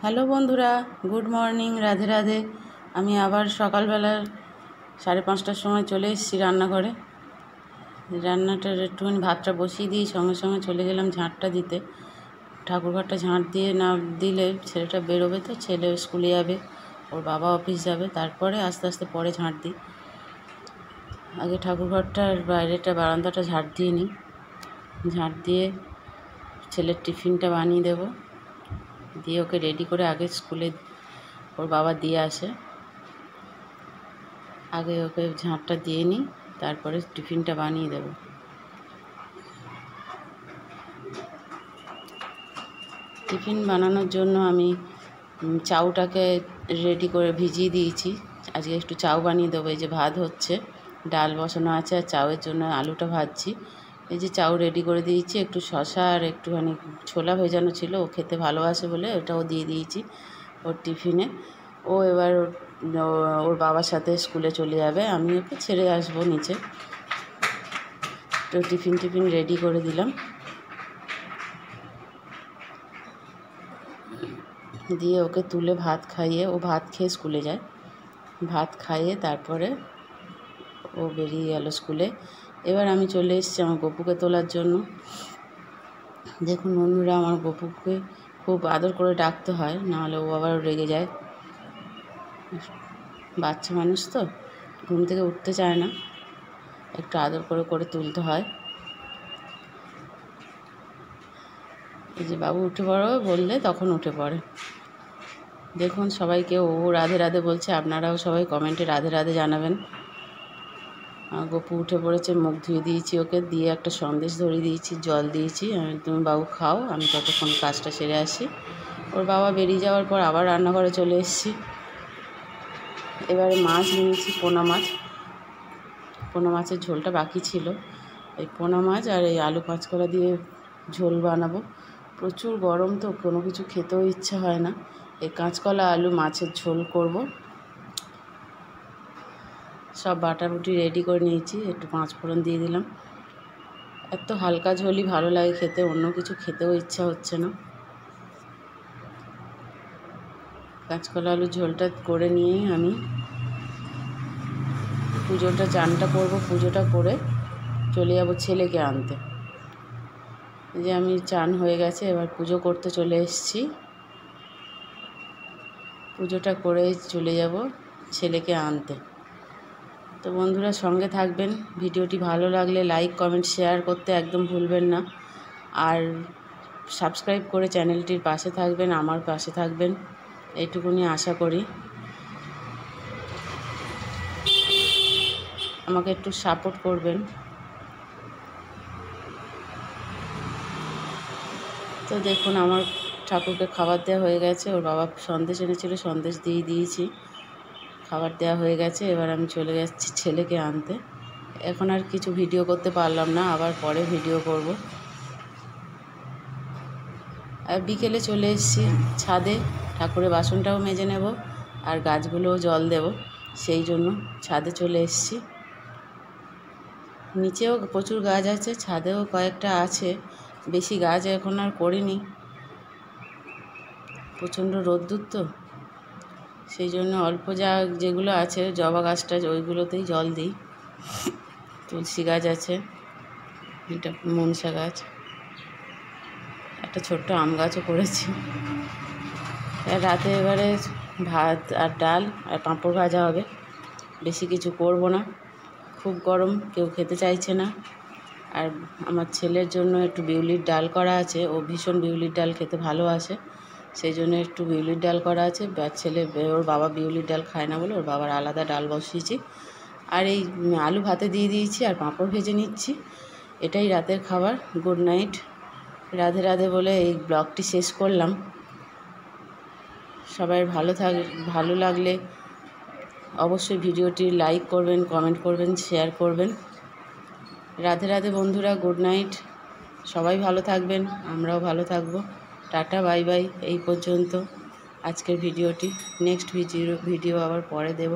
Hello বন্ধুরা, good morning, Radhe Radhe. আমি আবার সকালবেলা 5:30টার সময় চলে এসেছি রান্নাঘরে। রান্নাটার একটুখানি ভাতটা বসিয়ে দিয়ে সঙ্গে সঙ্গে চলে গেলাম ঝাঁটটা দিতে। ঠাকুরঘরটা ঝাঁট দিয়ে না দিলে ছেলেটা বেরোবে, তো ছেলে স্কুলে যাবে, ওর বাবা অফিস যাবে, তারপরে আস্তে আস্তে পরে ঝাঁট দিই। আগে ঠাকুরঘরটার বাইরেটা বারান্দাটা ঝাঁট দিয়ে নিই। ঝাঁট দিয়ে ছেলের টিফিনটা বানিয়ে দেবো, দিয়ে ওকে রেডি করে আগে স্কুলে ওর বাবা দিয়ে আসে। আগে ওকে ঝাঁটটা দিয়ে নিই, তারপরে টিফিনটা বানিয়ে দেব। টিফিন বানানোর জন্য আমি চাউটাকে রেডি করে ভিজিয়ে দিয়েছি। আজকে একটু চাউ বানিয়ে দেবো। এই যে ভাত হচ্ছে, ডাল বসানো আছে, আর চাউয়ের জন্য আলুটা ভাজছি। এই যে চাউ রেডি করে দিয়েছি, একটু শসা আর একটুখানি ছোলা ভেজানো ছিল, ও খেতে ভালোবাসে বলে ওটাও দিয়ে দিয়েছি ওর টিফিনে। ও এবার ওর বাবার সাথে স্কুলে চলে যাবে, আমি ওকে ছেড়ে আসবো নিচে। তো টিফিন রেডি করে দিলাম, দিয়ে ওকে তুলে ভাত খাইয়ে, ও ভাত খেয়ে স্কুলে যায়। ভাত খাইয়ে তারপরে ও বেরিয়ে গেল স্কুলে। এবার আমি চলে এসেছি আমার গপুকে তোলার জন্য। দেখুন বন্ধুরা, আমার গপুকে খুব আদর করে ডাকতে হয়, নাহলে ও আবার রেগে যায়। বাচ্চা মানুষ তো, ঘুম থেকে উঠতে চায় না, একটু আদর করে করে তুলতে হয়। এই যে বাবু উঠে পড়ো বললে তখন উঠে পড়ে। দেখুন সবাইকে ও রাধে রাধে বলছে, আপনারাও সবাই কমেন্টে রাধে রাধে জানাবেন। গপু উঠে পড়েছে, মুখ ধুয়ে দিয়েছি ওকে, দিয়ে একটা সন্দেশ ধরিয়ে দিয়েছি, জল দিয়েছি। তুমি বাবু খাও, আমি ততক্ষণ কাজটা সেরে আসি। ওর বাবা বেরিয়ে যাওয়ার পর আবার রান্নাঘরে চলে এসেছি। এবারে মাছ নিয়েছি, পোনা মাছ। পোনা মাছের ঝোলটা বাকি ছিল, এই পোনা মাছ আর এই আলু কাঁচকলা দিয়ে ঝোল বানাবো। প্রচুর গরম তো, কোনো কিছু খেতেও ইচ্ছা হয় না। এই কাঁচকলা আলু মাছের ঝোল করব। সব বাটাবুটি রেডি করে নিয়েছি, একটু 5 ফোড়ন দিয়ে দিলাম। এত হালকা ঝোলই ভালো লাগে খেতে, অন্য কিছু খেতেও ইচ্ছা হচ্ছে না। কাঁচকলা আলু ঝোলটা করে নিয়েই আমি চানটা করবো, পুজোটা করে চলে যাব ছেলেকে আনতে। এই যে আমি চান হয়ে গেছে, এবার পুজো করতে চলে এসেছি। পুজোটা করে চলে যাব ছেলেকে আনতে। তো বন্ধুরা সঙ্গে থাকবেন, ভিডিওটি ভালো লাগলে লাইক কমেন্ট শেয়ার করতে একদম ভুলবেন না। আর সাবস্ক্রাইব করে চ্যানেলটির পাশে থাকবেন, আমার পাশে থাকবেন, এইটুকুনি আশা করি। আমাকে একটু সাপোর্ট করবেন। তো দেখুন আমার ঠাকুরকে খাবার দেওয়া হয়ে গেছে, ওর বাবা সন্দেশ এনেছিল, সন্দেশ দিয়ে দিয়েছি, খাবার দেওয়া হয়ে গেছে। এবার আমি চলে যাচ্ছি ছেলেকে আনতে। এখন আর কিছু ভিডিও করতে পারলাম না, আবার পরে ভিডিও করব। আর বিকেলে চলে এসেছি ছাদে, ঠাকুরের বাসনটাও মেজে নেব আর গাছগুলোও জল দেব, সেই জন্য ছাদে চলে এসেছি। নিচেও প্রচুর গাছ আছে, ছাদেও কয়েকটা আছে, বেশি গাছ এখন আর করিনি, প্রচণ্ড রোদ্দুর তো, সেই জন্য অল্প যেগুলো আছে, জবা গাছটা ওইগুলোতেই জল দিই। তুলসী গাছ আছে, এটা মনসা গাছ, একটা ছোট্ট আম গাছও করেছি। রাতে এবারে ভাত আর ডাল আর পাঁপড় ভাজা হবে, বেশি কিছু করব না, খুব গরম, কেউ খেতে চাইছে না। আর আমার ছেলের জন্য একটু বিউলির ডাল করা আছে, ও ভীষণ বিউলির ডাল খেতে ভালোবাসে, সেই জন্য একটু বিউলির ডাল করা আছে। ওর বাবা বিউলির ডাল খায় না বলে ওর বাবার আলাদা ডাল বসিয়েছি। আর এই আলু ভাতে দিয়ে দিয়েছি আর পাঁপড় ভেজে নিচ্ছি। এটাই রাতের খাবার। গুড নাইট, রাধে রাধে বলে এই ব্লগটি শেষ করলাম। সবাই ভালো লাগলে অবশ্যই ভিডিওটি লাইক করবেন, কমেন্ট করবেন, শেয়ার করবেন। রাধে রাধে বন্ধুরা, গুড নাইট। সবাই ভালো থাকবেন, আমরাও ভালো থাকবো। Tata, bye bye. এই পর্যন্ত আজকের ভিডিওটি। নেক্সট ভিডিও আবার পরে দেব।